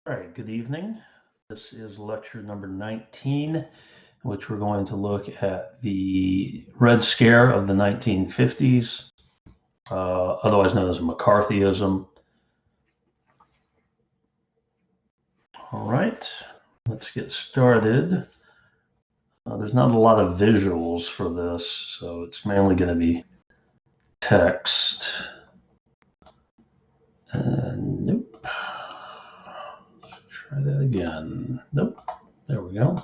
All right, good evening. This is lecture number 19, in which we're going to look at the Red Scare of the 1950s, otherwise known as McCarthyism. All right, let's get started. There's not a lot of visuals for this, so it's mainly going to be text. Nope. Let's try that again. Nope. There we go.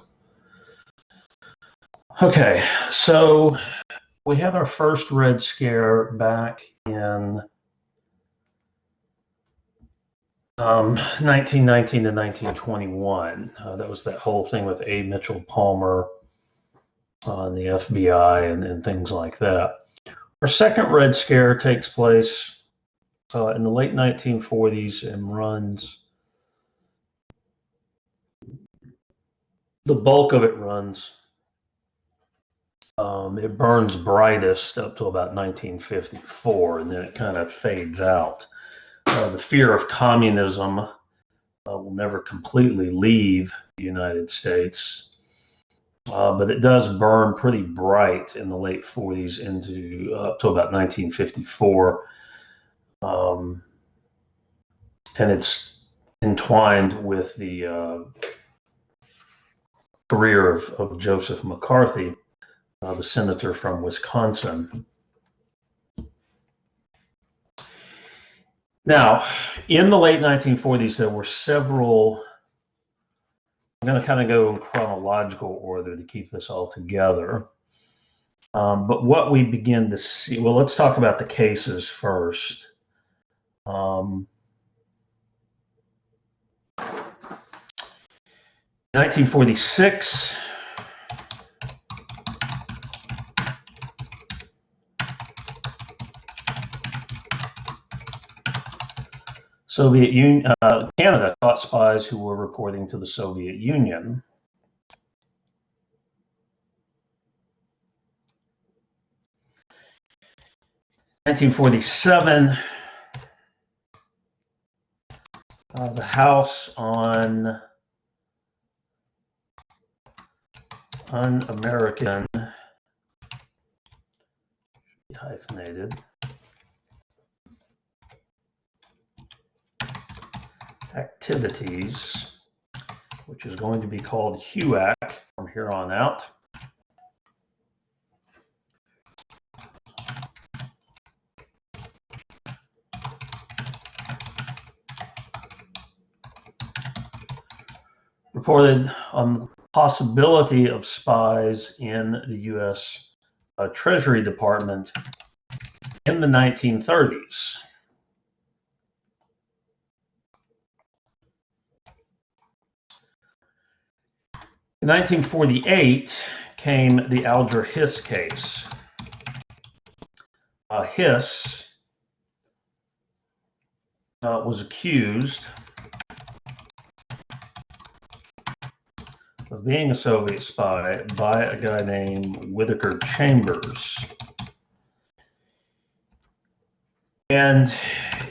Okay, so we had our first Red Scare back in 1919 to 1921. That was that whole thing with A. Mitchell Palmer and the FBI and things like that. Our second Red Scare takes place in the late 1940s and runs, the bulk of it runs, it burns brightest up to about 1954, and then it kind of fades out. The fear of communism will never completely leave the United States, but it does burn pretty bright in the late 40s into up to about 1954, and it's entwined with the career of Joseph McCarthy, the senator from Wisconsin. Now, in the late 1940s, there were several. I'm going to kind of go in chronological order to keep this all together. But what we begin to see, well, let's talk about the cases first. 1946. Soviet Union, Canada caught spies who were reporting to the Soviet Union. In 1947, the House on Un-American, hyphenated, activities, which is going to be called HUAC from here on out. Reported on the possibility of spies in the U.S. Treasury Department in the 1930s. In 1948 came the Alger Hiss case. Hiss was accused of being a Soviet spy by a guy named Whittaker Chambers. And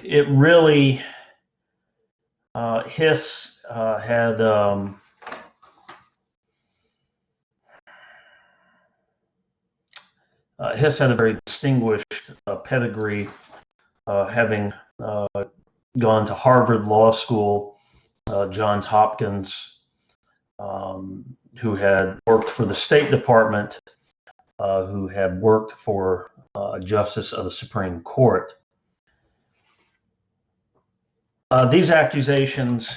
it really, Hiss had Hiss had a very distinguished pedigree, having gone to Harvard Law School, Johns Hopkins, who had worked for the State Department, who had worked for a justice of the Supreme Court. These accusations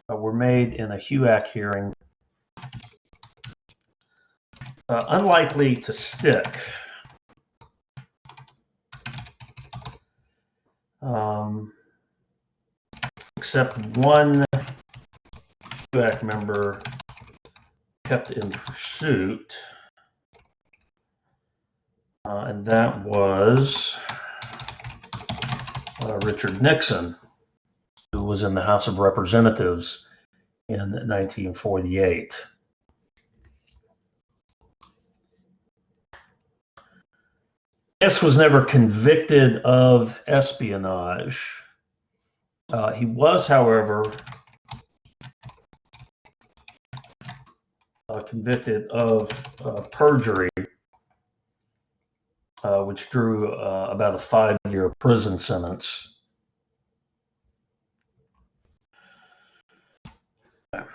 were made in a HUAC hearing, unlikely to stick. Except one HUAC member kept in pursuit, and that was Richard Nixon, who was in the House of Representatives in 1948. Hiss was never convicted of espionage, He was, however, convicted of perjury, which drew about a 5-year prison sentence.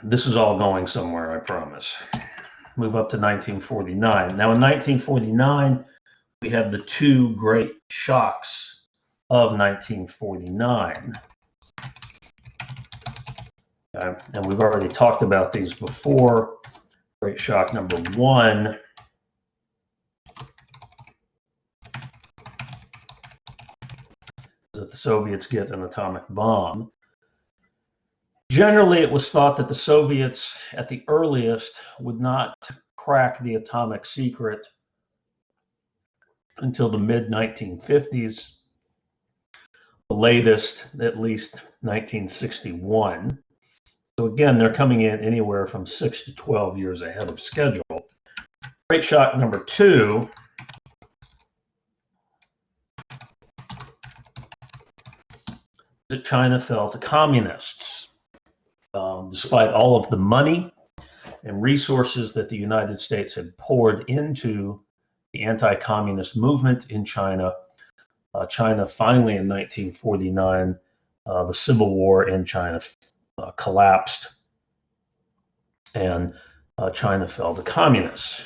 This is all going somewhere, I promise. Move up to 1949. Now, in 1949, we have the two great shocks of 1949. And we've already talked about these before. Great shock number one is that the Soviets get an atomic bomb. Generally, it was thought that the Soviets, at the earliest, would not crack the atomic secret until the mid-1950s, the latest, at least 1961. So again, they're coming in anywhere from 6 to 12 years ahead of schedule. Great shock number two is that China fell to communists. Despite all of the money and resources that the United States had poured into the anti-communist movement in China, China finally in 1949, the Civil War in China collapsed, and China fell to communists.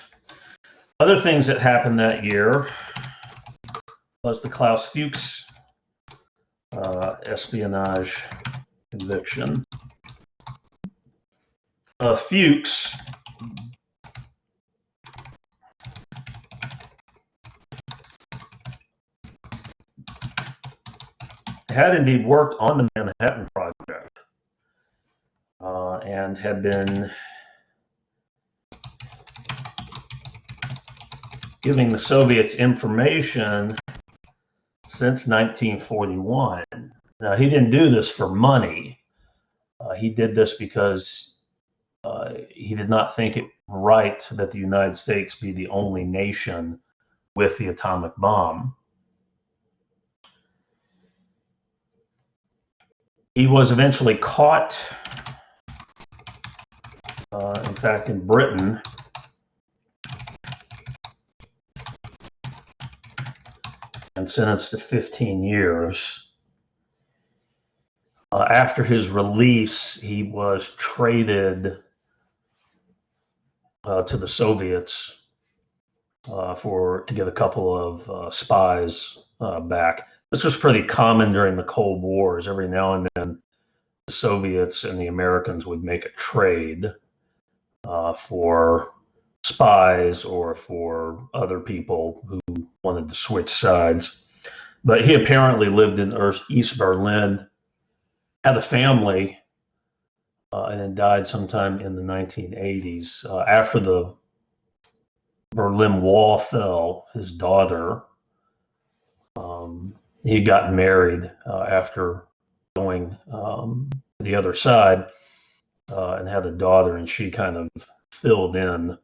Other things that happened that year was the Klaus Fuchs espionage conviction. Fuchs had indeed worked on the Manhattan Project and had been giving the Soviets information since 1941. Now, he didn't do this for money. He did this because he did not think it right that the United States be the only nation with the atomic bomb. He was eventually caught, in fact, in Britain, and sentenced to 15 years. After his release, he was traded to the Soviets to get a couple of spies back. This was pretty common during the Cold Wars. Every now and then, the Soviets and the Americans would make a trade for spies or for other people who wanted to switch sides. But he apparently lived in East Berlin, had a family, and then died sometime in the 1980s. After the Berlin Wall fell, his daughter, he had gotten married after going to the other side and had a daughter, and she kind of filled in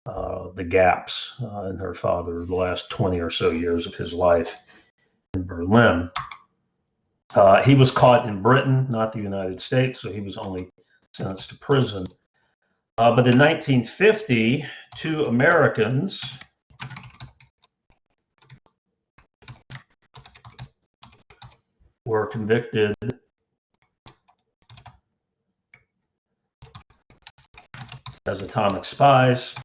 the gaps in her father the last 20 or so years of his life in Berlin. He was caught in Britain, not the United States, so he was only sentenced to prison. But in 1950, two Americans were convicted as atomic spies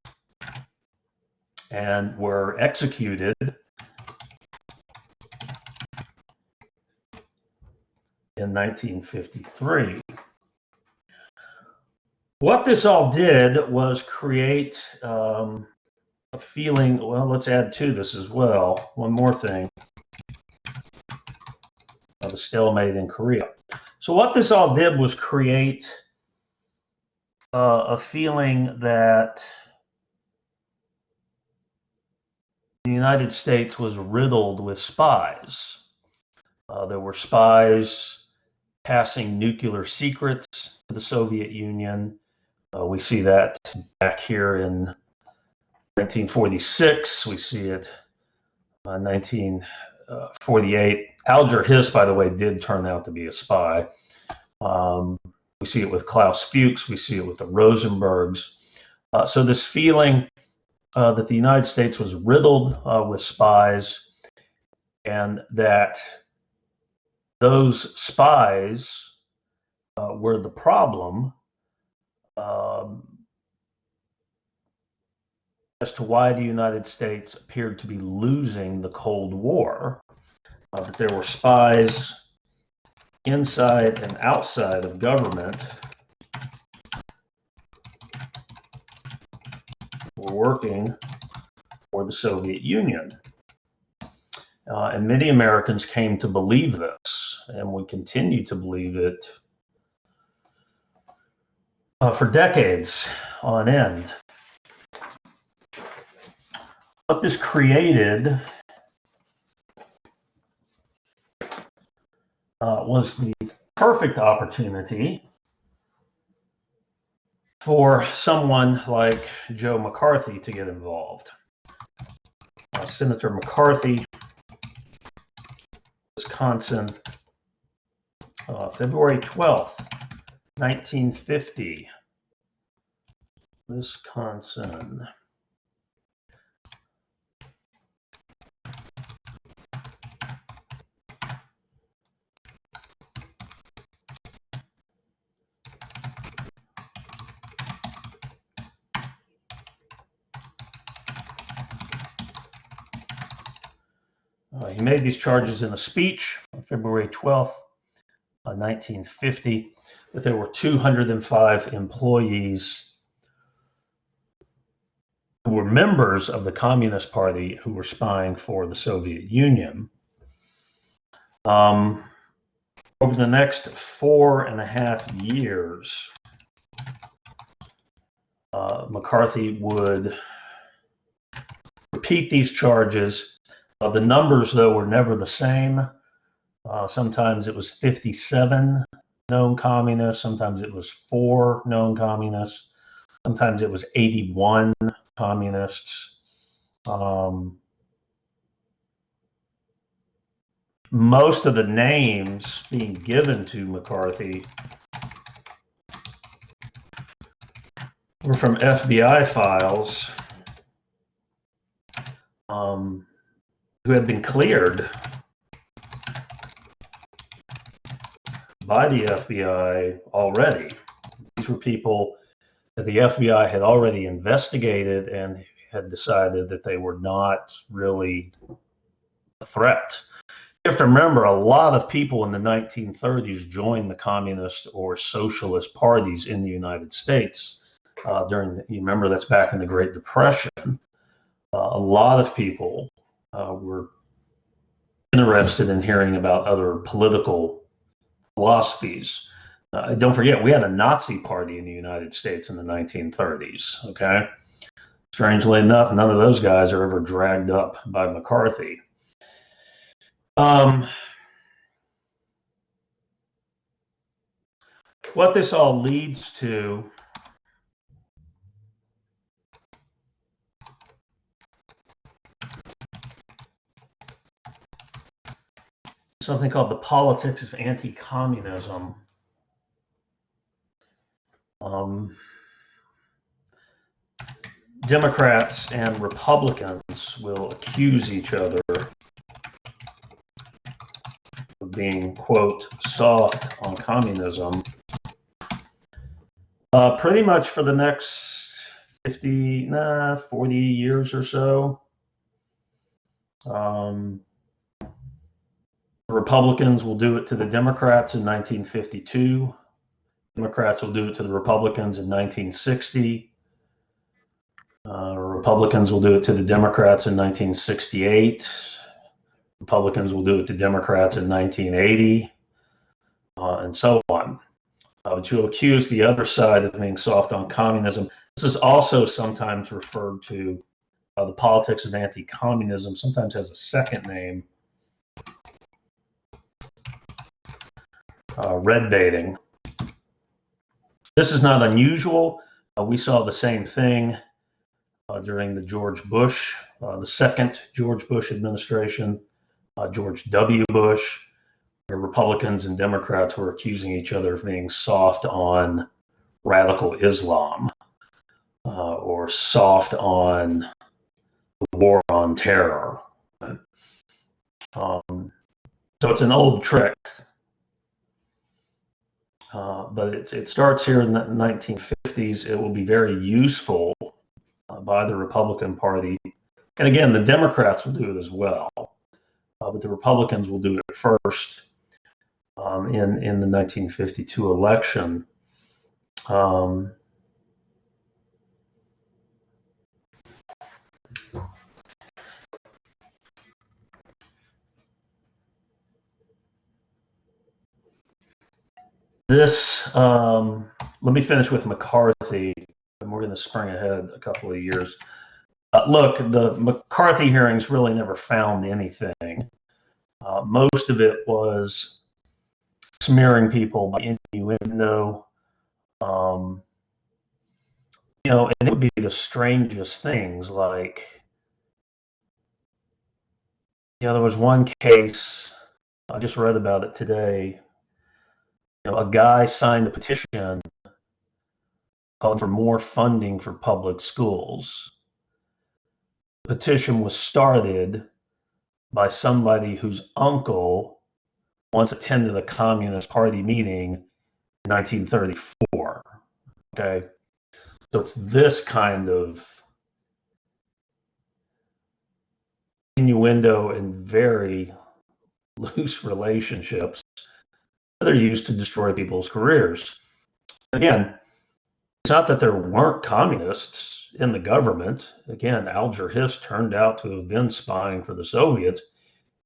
and were executed in 1953. What this all did was create a feeling, well, let's add to this as well, one more thing, of a stalemate in Korea. So what this all did was create a feeling that the United States was riddled with spies. There were spies passing nuclear secrets to the Soviet Union. We see that back here in 1946. We see it in 1948. Alger Hiss, by the way, did turn out to be a spy. We see it with Klaus Fuchs. We see it with the Rosenbergs. So this feeling that the United States was riddled with spies, and that those spies were the problem as to why the United States appeared to be losing the Cold War, that there were spies inside and outside of government were working for the Soviet Union. And many Americans came to believe this, and we continue to believe it for decades on end. What this created was the perfect opportunity for someone like Joe McCarthy to get involved. Senator McCarthy, Wisconsin, February 12th, 1950, Wisconsin. He made these charges in a speech on February 12th, 1950, that there were 205 employees who were members of the Communist Party who were spying for the Soviet Union. Over the next 4.5 years, McCarthy would repeat these charges. The numbers, though, were never the same. Sometimes it was 57 known communists. Sometimes it was 4 known communists. Sometimes it was 81 communists. Most of the names being given to McCarthy were from FBI files who had been cleared by the FBI already. These were people that the FBI had already investigated and had decided that they were not really a threat. You have to remember, a lot of people in the 1930s joined the communist or socialist parties in the United States. You remember, that's back in the Great Depression. A lot of people were interested in hearing about other political philosophies. Don't forget, we had a Nazi party in the United States in the 1930s, okay? Strangely enough, none of those guys are ever dragged up by McCarthy. What this all leads to something called the politics of anti-communism. Democrats and Republicans will accuse each other of being, quote, soft on communism, pretty much for the next 40 years or so. The Republicans will do it to the Democrats in 1952. Democrats will do it to the Republicans in 1960. Republicans will do it to the Democrats in 1968. Republicans will do it to Democrats in 1980, and so on. But you'll accuse the other side of being soft on communism. This is also sometimes referred to, the politics of anti-communism, sometimes has a second name, red baiting. This is not unusual. We saw the same thing during the George Bush, the second George Bush administration, George W. Bush, where Republicans and Democrats were accusing each other of being soft on radical Islam or soft on the war on terror. So it's an old trick, but it starts here in the 1950s. It will be very useful by the Republican Party. And again, the Democrats will do it as well, but the Republicans will do it first in the 1952 election. Let me finish with McCarthy, and we're going to spring ahead a couple of years. Look, the McCarthy hearings really never found anything. Most of it was smearing people by innuendo. And it would be the strangest things, like, there was one case, I just read about it today. A guy signed a petition calling for more funding for public schools. The petition was started by somebody whose uncle once attended a Communist Party meeting in 1934. Okay, so it's this kind of innuendo and very loose relationships that are used to destroy people's careers. Again, it's not that there weren't communists in the government. Again, Alger Hiss turned out to have been spying for the Soviets.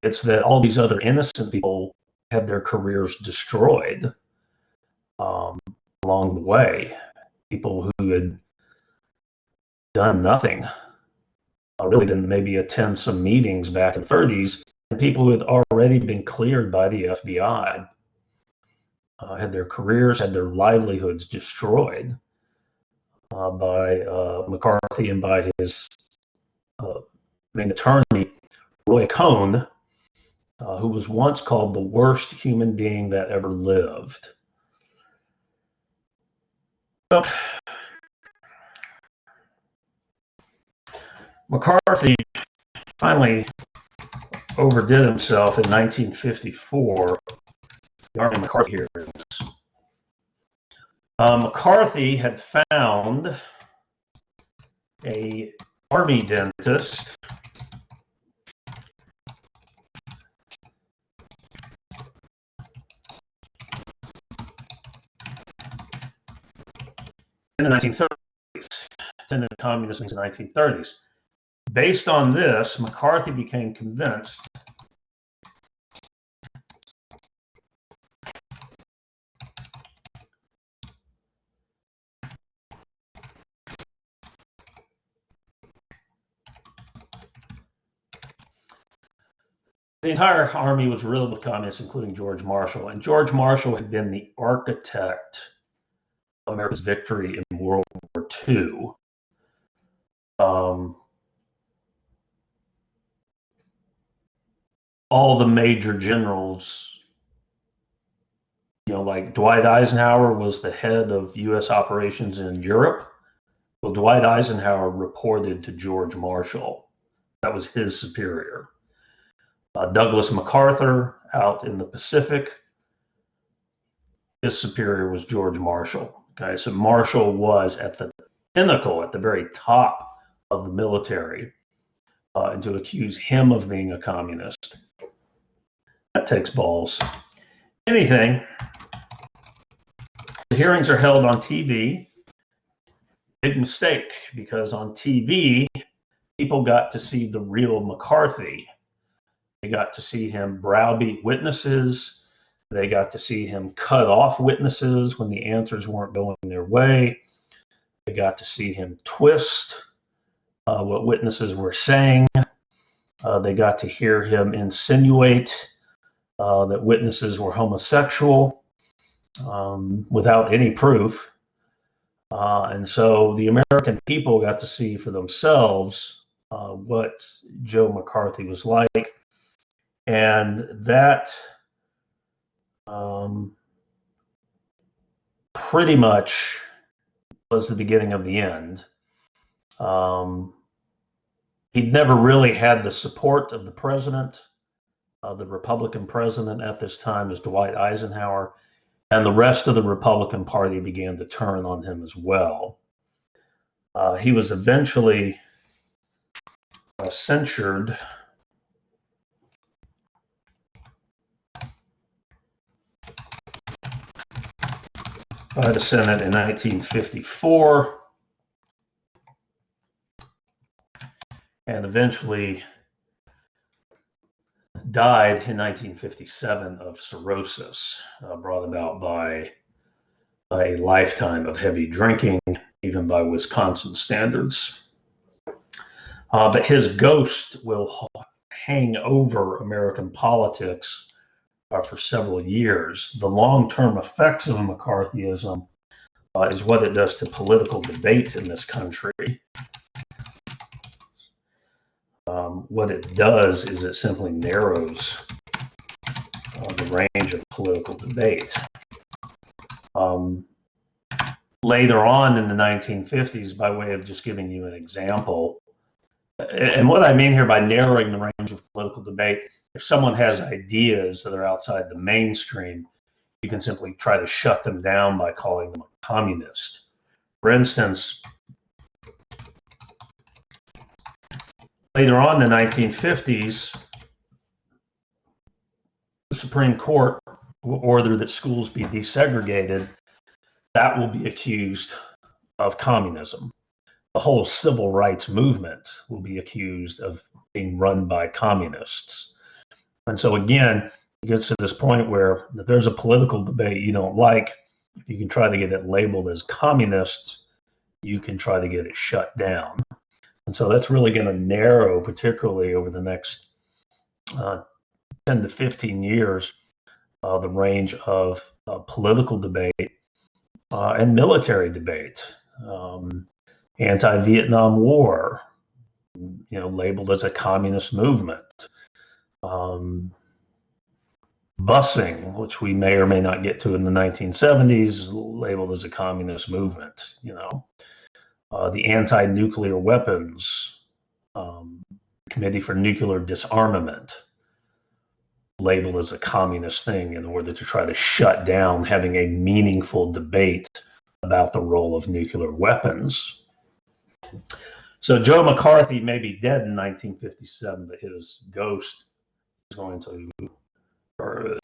It's that all these other innocent people had their careers destroyed along the way. People who had done nothing, really didn't maybe attend some meetings back in the 30s, and people who had already been cleared by the FBI had their careers, had their livelihoods destroyed by McCarthy and by his main attorney, Roy Cohn, who was once called the worst human being that ever lived. Well, McCarthy finally overdid himself in 1954, the Army McCarthy hearings. McCarthy had found a army dentist in the 1930s, attended communism in the 1930s. Based on this, McCarthy became convinced the entire army was riddled with communists, including George Marshall. And George Marshall had been the architect of America's victory in World War II. All the major generals, like Dwight Eisenhower was the head of U.S. operations in Europe. Well, Dwight Eisenhower reported to George Marshall. That was his superior. Douglas MacArthur out in the Pacific, his superior was George Marshall. Okay, so Marshall was at the pinnacle, at the very top of the military, and to accuse him of being a communist, that takes balls. Anything, the hearings are held on TV. Big mistake, because on TV, people got to see the real McCarthy. They got to see him browbeat witnesses. They got to see him cut off witnesses when the answers weren't going their way. They got to see him twist what witnesses were saying. They got to hear him insinuate that witnesses were homosexual without any proof. And so the American people got to see for themselves what Joe McCarthy was like. And that pretty much was the beginning of the end. He'd never really had the support of the president. The Republican president at this time was Dwight Eisenhower, and the rest of the Republican Party began to turn on him as well. He was eventually censured by the Senate in 1954 and eventually died in 1957 of cirrhosis, brought about by a lifetime of heavy drinking, even by Wisconsin standards. But his ghost will hang over American politics for several years. The long-term effects of McCarthyism is what it does to political debate in this country. What it does is it simply narrows the range of political debate. Later on in the 1950s, by way of just giving you an example, and what I mean here by narrowing the range of political debate, if someone has ideas that are outside the mainstream, you can simply try to shut them down by calling them a communist. For instance, later on in the 1950s, the Supreme Court will order that schools be desegregated. That will be accused of communism. The whole civil rights movement will be accused of being run by communists. And so again, it gets to this point where if there's a political debate you don't like, if you can try to get it labeled as communist, you can try to get it shut down. And so that's really going to narrow, particularly over the next 10 to 15 years, the range of political debate and military debate. Anti-Vietnam War, labeled as a communist movement. Busing, which we may or may not get to in the 1970s, labeled as a communist movement. The Anti-Nuclear Weapons Committee for Nuclear Disarmament, labeled as a communist thing in order to try to shut down having a meaningful debate about the role of nuclear weapons. So Joe McCarthy may be dead in 1957, but his ghost is going to, or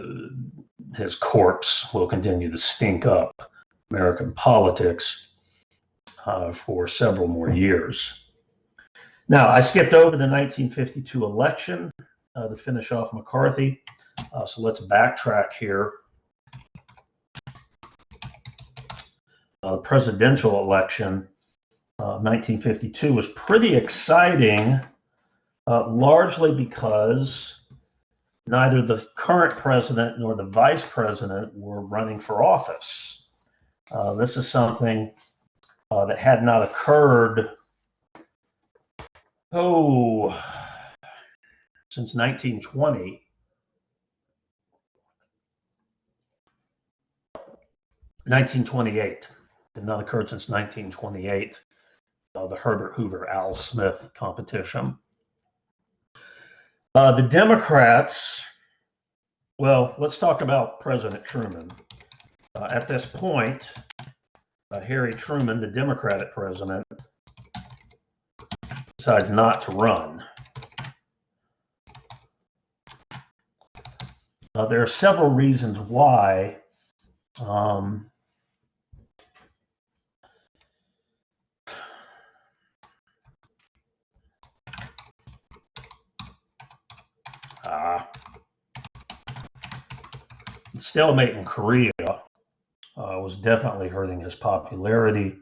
his corpse will continue to stink up American politics for several more years. Now, I skipped over the 1952 election to finish off McCarthy. So let's backtrack here. The presidential election 1952 was pretty exciting, largely because neither the current president nor the vice president were running for office. This is something that had not occurred, since 1920. 1928. Did not occur since 1928. The Herbert Hoover Al Smith competition. The Democrats, well, let's talk about President Truman. At this point, Harry Truman, the Democratic president, decides not to run. There are several reasons why. The stalemate in Korea was definitely hurting his popularity.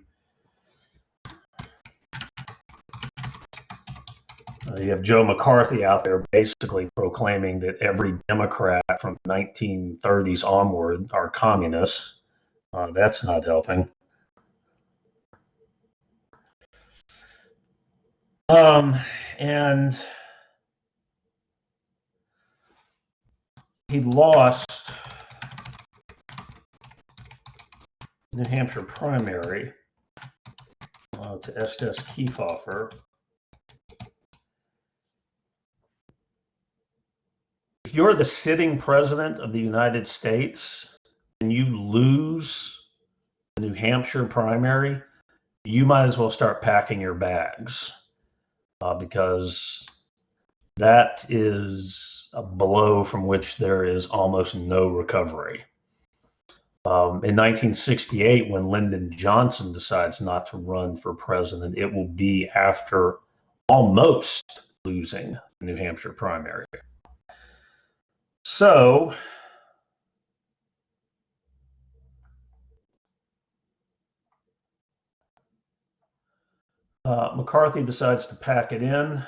You have Joe McCarthy out there basically proclaiming that every Democrat from the 1930s onward are communists. That's not helping. And he lost New Hampshire primary to Estes Kefauver. If you're the sitting president of the United States and you lose the New Hampshire primary, you might as well start packing your bags because that is a blow from which there is almost no recovery. In 1968, when Lyndon Johnson decides not to run for president, it will be after almost losing the New Hampshire primary. So, McCarthy decides to pack it in.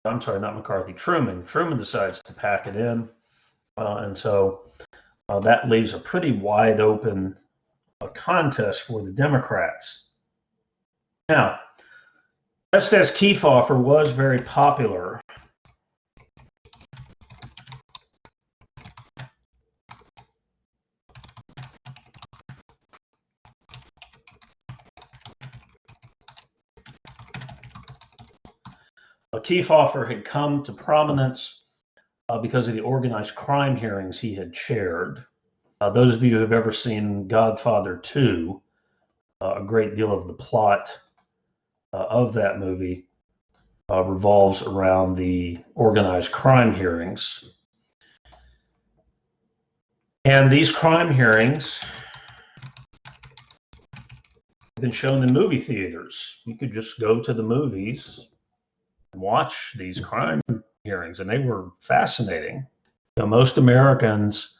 I'm sorry, not McCarthy, Truman. Truman decides to pack it in. And so that leaves a pretty wide open contest for the Democrats. Now, Estes Kefauver was very popular. Kefauver had come to prominence because of the organized crime hearings he had chaired. Those of you who have ever seen Godfather 2, a great deal of the plot of that movie revolves around the organized crime hearings. And these crime hearings have been shown in movie theaters. You could just go to the movies and watch these crime hearings, and they were fascinating. You know, most Americans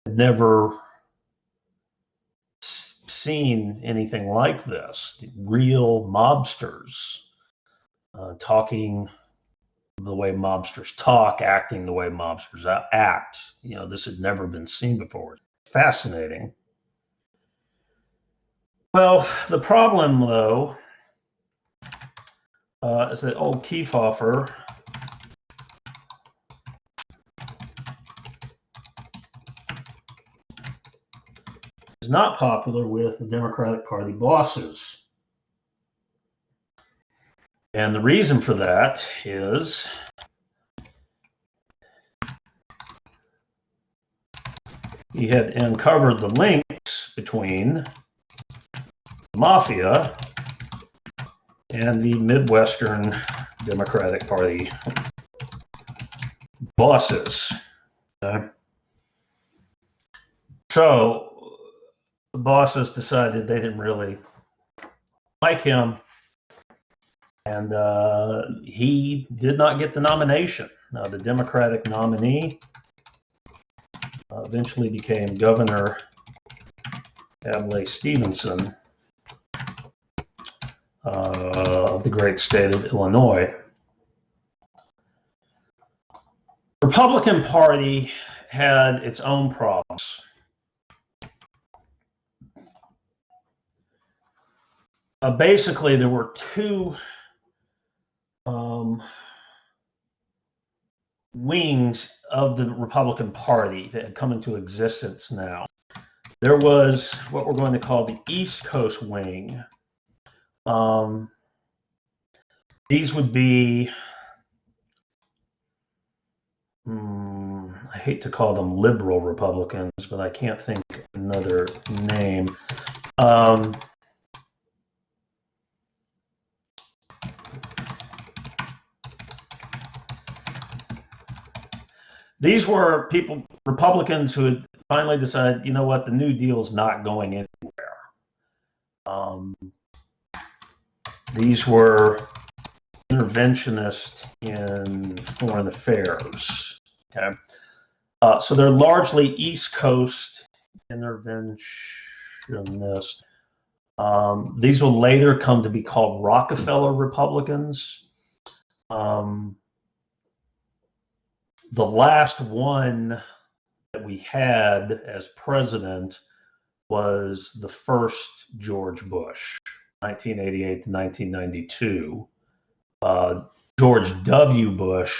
had never seen anything like this. Real mobsters talking the way mobsters talk, acting the way mobsters act. You know, this had never been seen before. Fascinating. Well, the problem, though, is that old Kefauver is not popular with the Democratic Party bosses. And the reason for that is he had uncovered the links between the mafia and the Midwestern Democratic Party bosses. Okay? So the bosses decided they didn't really like him, and he did not get the nomination. The Democratic nominee eventually became Governor Adlai Stevenson of the great state of Illinois. The Republican Party had its own problems. Basically, there were two wings of the Republican Party that had come into existence now. There was what we're going to call the East Coast wing. These would be, I hate to call them liberal Republicans, but I can't think of another name. These were Republicans who had finally decided, you know what, the New Deal's not going anywhere. These were interventionist in foreign affairs. Okay, so they're largely East Coast interventionist. These will later come to be called Rockefeller Republicans. The last one that we had as president was the first George Bush, 1988 to 1992. George W. Bush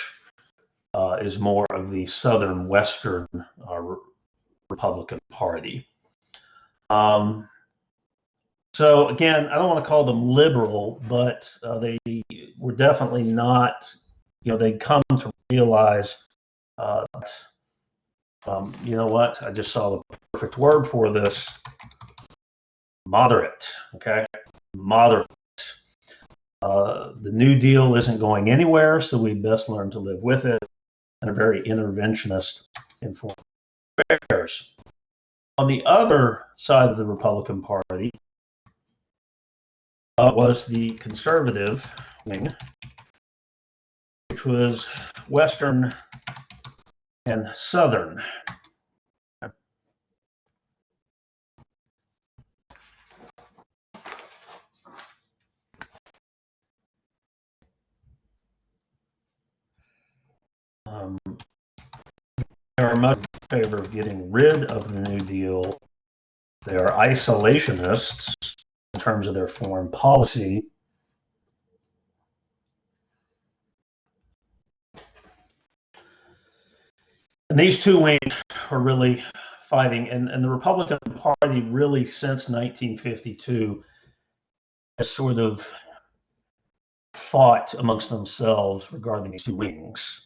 is more of the southern western Republican Party. So again, I don't want to call them liberal, but they were definitely not. They'd come to realize that, you know what? I just saw the perfect word for this: moderate. Okay, moderate. The New Deal isn't going anywhere, so we best learn to live with it. And a very interventionist in foreign affairs. On the other side of the Republican Party was the conservative wing, which was Western and Southern. They are much in favor of getting rid of the New Deal. They are isolationists in terms of their foreign policy. And these two wings are really fighting. And the Republican Party really, since 1952, has sort of fought amongst themselves regarding these two wings.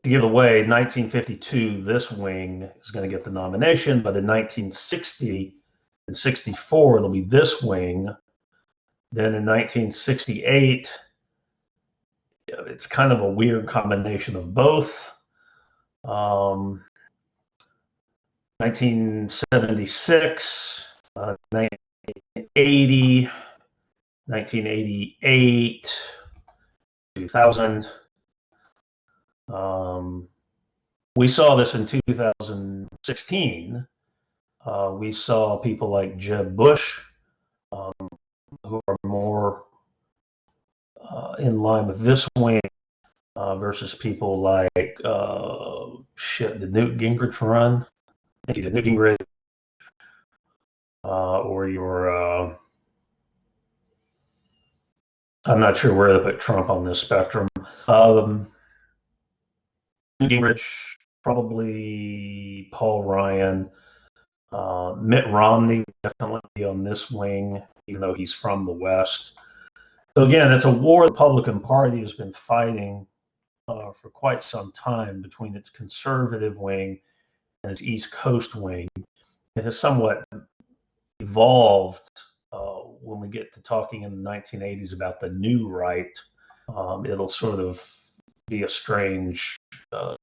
To give away, 1952, this wing is going to get the nomination, but in 1960 and 64, it'll be this wing. Then in 1968, it's kind of a weird combination of both. 1976, 1980, 1988, 2000. We saw this in 2016. We saw people like Jeb Bush, who are more in line with this wing, versus people like did Newt Gingrich run? I think he did. Newt Gingrich, or your I'm not sure where to put Trump on this spectrum. Newt Gingrich, probably Paul Ryan, Mitt Romney definitely on this wing, even though he's from the West. So again, it's a war the Republican Party has been fighting for quite some time between its conservative wing and its East Coast wing. It has somewhat evolved when we get to talking in the 1980s about the new right. It'll sort of be a strange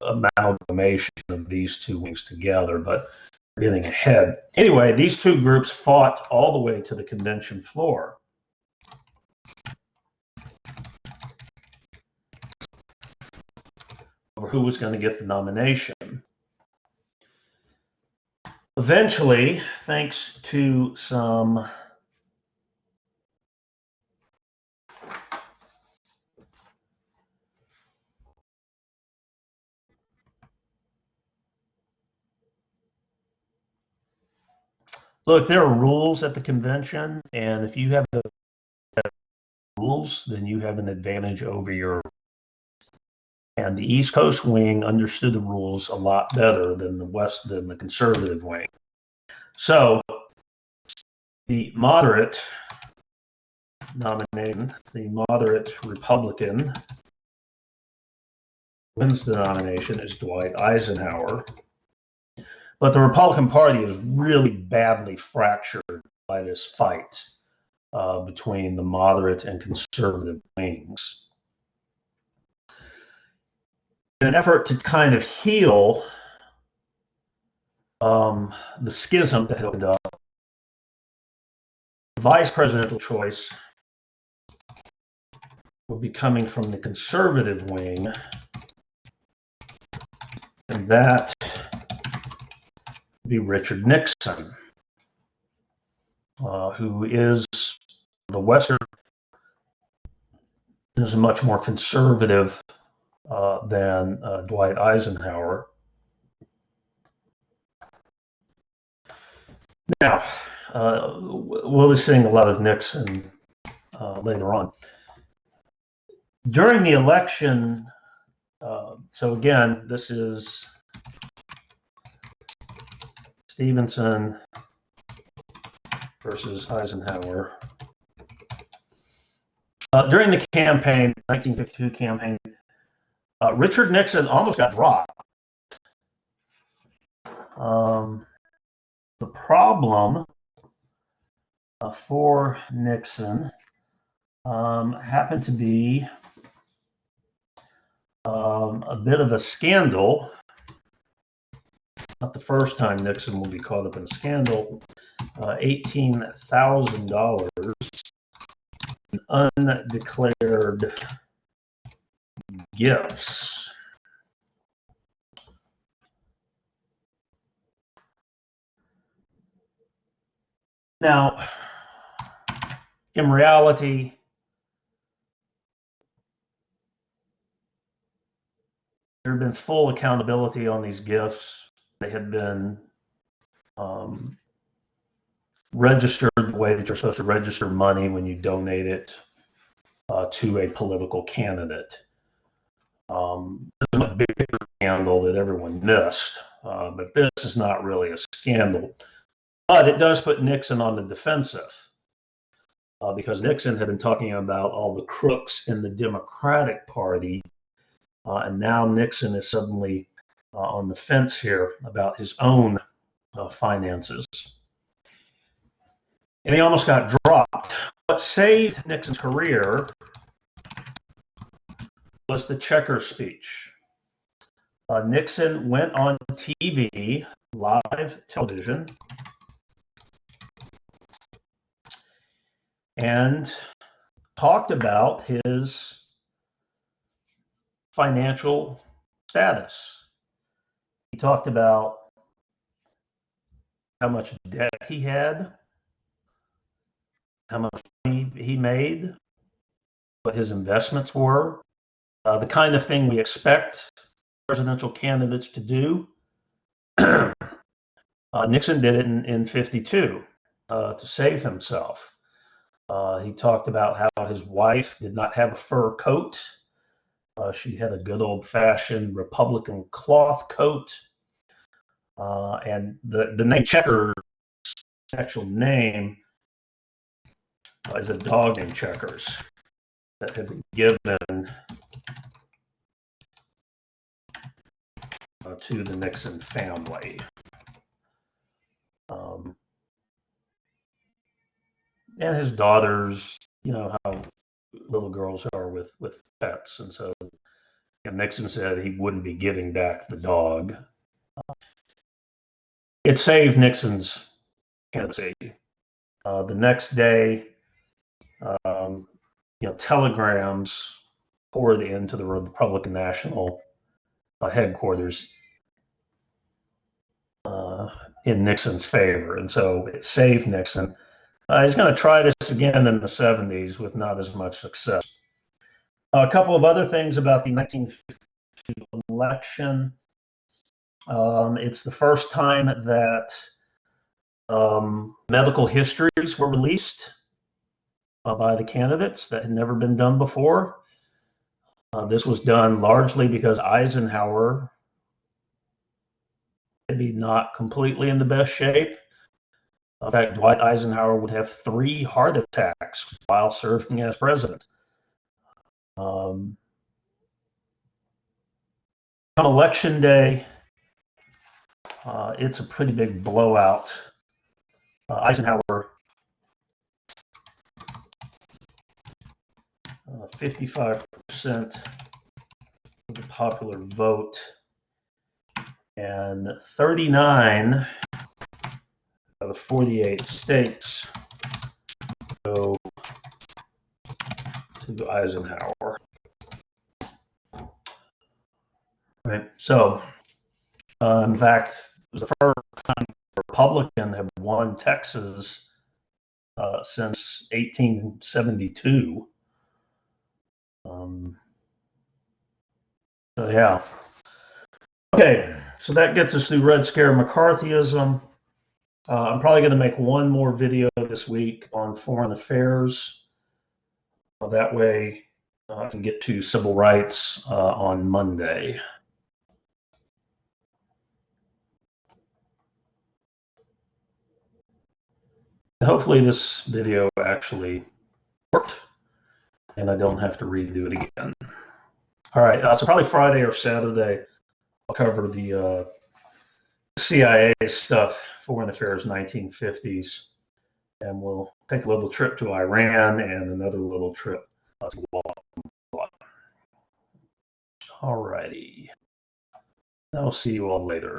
amalgamation of these two wings together, but we're getting ahead. Anyway, these two groups fought all the way to the convention floor. Over who was going to get the nomination. Eventually, thanks to some look, there are rules at the convention, and if you have the rules, then you have an advantage over your. And the East Coast wing understood the rules a lot better than the conservative wing. So the moderate nomination, the moderate Republican, wins the nomination is Dwight Eisenhower. But the Republican Party is really badly fractured by this fight between the moderate and conservative wings. In an effort to kind of heal the schism that opened up, the vice presidential choice will be coming from the conservative wing, and that would be Richard Nixon, who is the Western, is much more conservative than Dwight Eisenhower. Now, we'll be seeing a lot of Nixon later on. During the election, so again, this is Stevenson versus Eisenhower. During the campaign, 1952 campaign, Richard Nixon almost got dropped. The problem for Nixon happened to be a bit of a scandal. Not the first time Nixon will be caught up in a scandal. $18,000 in undeclared gifts. Now, in reality, there had been full accountability on these gifts. They had been registered the way that you're supposed to register money when you donate it to a political candidate. There's a bigger scandal that everyone missed, but this is not really a scandal. But it does put Nixon on the defensive because Nixon had been talking about all the crooks in the Democratic Party, and now Nixon is suddenly on the fence here about his own finances. And he almost got dropped. What saved Nixon's career was the Checker speech. Nixon went on TV, live television, and talked about his financial status. He talked about how much debt he had, how much money he made, what his investments were, the kind of thing we expect presidential candidates to do. Nixon did it in 52 to save himself. He talked about how his wife did not have a fur coat. She had a good old-fashioned Republican cloth coat. And the name Checkers, actual name, is a dog named Checkers that had been given to the Nixon family. And his daughters, you know how little girls are with pets, and so Nixon said he wouldn't be giving back the dog. It saved Nixon's candidacy. The next day, telegrams poured into the Republican National headquarters in Nixon's favor, and so it saved Nixon. He's going to try this again in the 70s with not as much success. A couple of other things about the 1952 election. It's the first time that medical histories were released by the candidates. That had never been done before. This was done largely because Eisenhower maybe not completely in the best shape. In fact, Dwight Eisenhower would have 3 heart attacks while serving as president. Come election day, it's a pretty big blowout. Eisenhower, 55% of the popular vote, and 39 of the 48 states go to Eisenhower. Right. So, in fact, it was the first time a Republican had won Texas since 1872. So yeah. Okay, so that gets us through Red Scare McCarthyism. I'm probably going to make one more video this week on foreign affairs. That way I can get to civil rights on Monday. Hopefully this video actually worked and I don't have to redo it again. All right, so probably Friday or Saturday, I'll cover the CIA stuff, Foreign Affairs 1950s, and we'll take a little trip to Iran and another little trip to Guatemala. All righty. I'll see you all later.